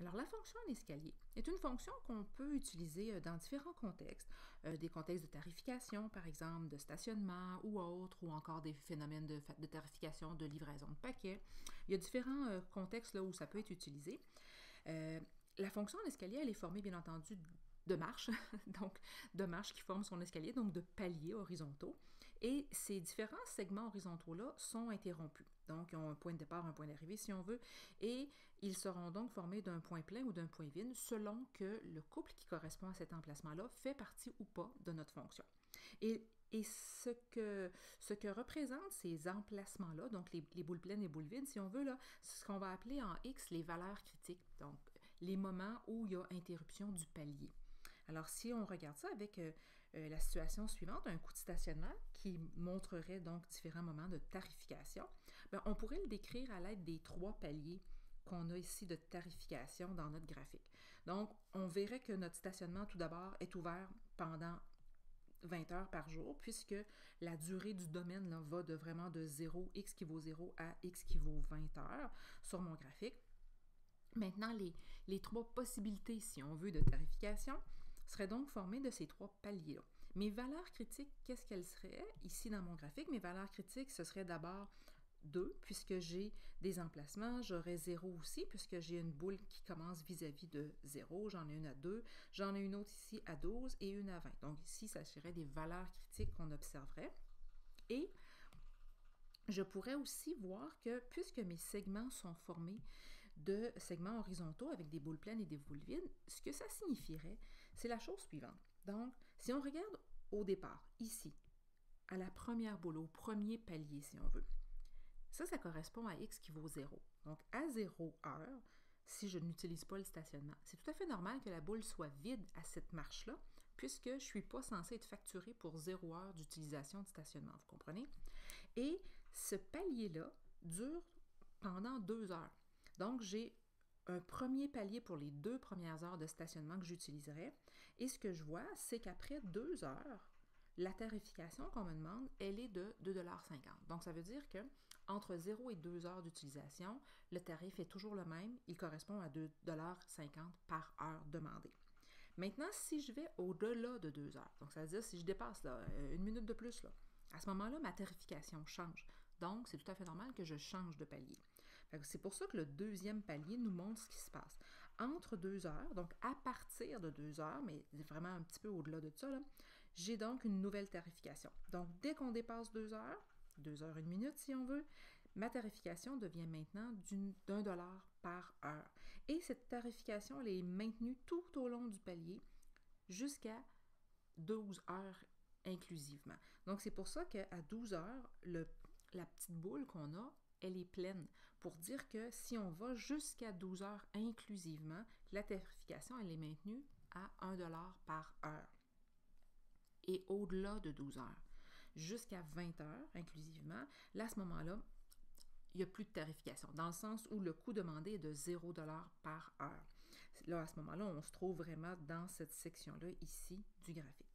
Alors, la fonction en escalier est une fonction qu'on peut utiliser dans différents contextes, des contextes de tarification, par exemple, de stationnement ou autres, ou encore des phénomènes de tarification de livraison de paquets. Il y a différents contextes là, où ça peut être utilisé. Euh, la fonction en escalier, elle est formée, bien entendu, de marches, donc de marches qui forment son escalier, donc de paliers horizontaux. Et ces différents segments horizontaux-là sont interrompus. Donc, ils ont un point de départ, un point d'arrivée, si on veut, et ils seront donc formés d'un point plein ou d'un point vide selon que le couple qui correspond à cet emplacement-là fait partie ou pas de notre fonction. Et ce que représentent ces emplacements-là, donc les boules pleines et boules vides, si on veut, là, c'est ce qu'on va appeler en X les valeurs critiques, donc les moments où il y a interruption du palier. Alors, si on regarde ça avec la situation suivante, un coût de stationnement qui montrerait donc différents moments de tarification, bien, on pourrait le décrire à l'aide des 3 paliers qu'on a ici de tarification dans notre graphique. Donc, on verrait que notre stationnement, tout d'abord, est ouvert pendant 20 heures par jour, puisque la durée du domaine là, va vraiment de 0, x qui vaut 0 à x qui vaut 20 heures sur mon graphique. Maintenant, les 3 possibilités, si on veut, de tarification seraient donc formées de ces 3 paliers-là. Mes valeurs critiques, qu'est-ce qu'elles seraient? Ici, dans mon graphique, mes valeurs critiques, ce serait d'abord 2, puisque j'ai des emplacements. J'aurais 0 aussi, puisque j'ai une boule qui commence vis-à-vis de 0. J'en ai une à 2. J'en ai une autre ici à 12 et une à 20. Donc ici, ça serait des valeurs critiques qu'on observerait. Et je pourrais aussi voir que, puisque mes segments sont formés de segments horizontaux avec des boules pleines et des boules vides, ce que ça signifierait, c'est la chose suivante. Donc, si on regarde au départ, ici, à la première boule, au premier palier, si on veut, ça correspond à x qui vaut 0. Donc, à 0 heure, si je n'utilise pas le stationnement, c'est tout à fait normal que la boule soit vide à cette marche-là, puisque je ne suis pas censée être facturée pour 0 heure d'utilisation de stationnement, vous comprenez? Et ce palier-là dure pendant 2 heures. Donc, j'ai un premier palier pour les 2 premières heures de stationnement que j'utiliserai. Et ce que je vois, c'est qu'après 2 heures, la tarification qu'on me demande, elle est de 2,50 $. Donc, ça veut dire que entre 0 et 2 heures d'utilisation, le tarif est toujours le même. Il correspond à 2,50 $ par heure demandée. Maintenant, si je vais au-delà de 2 heures, donc ça veut dire si je dépasse là, une minute de plus, là, à ce moment-là, ma tarification change. Donc, c'est tout à fait normal que je change de palier. C'est pour ça que le deuxième palier nous montre ce qui se passe. Entre 2 heures, donc à partir de 2 heures, mais vraiment un petit peu au-delà de ça, j'ai donc une nouvelle tarification. Donc, dès qu'on dépasse 2 heures, 2 heures 1 minute si on veut, ma tarification devient maintenant d'1 $ par heure. Et cette tarification, elle est maintenue tout au long du palier jusqu'à 12 heures inclusivement. Donc, c'est pour ça qu'à 12 heures, la petite boule qu'on a, elle est pleine. Pour dire que si on va jusqu'à 12 heures inclusivement, la tarification, elle est maintenue à 1 $ par heure. Et au-delà de 12 heures, jusqu'à 20 heures inclusivement, là, à ce moment-là, il n'y a plus de tarification, dans le sens où le coût demandé est de 0 $ par heure. Là, à ce moment-là, on se trouve vraiment dans cette section-là, ici, du graphique.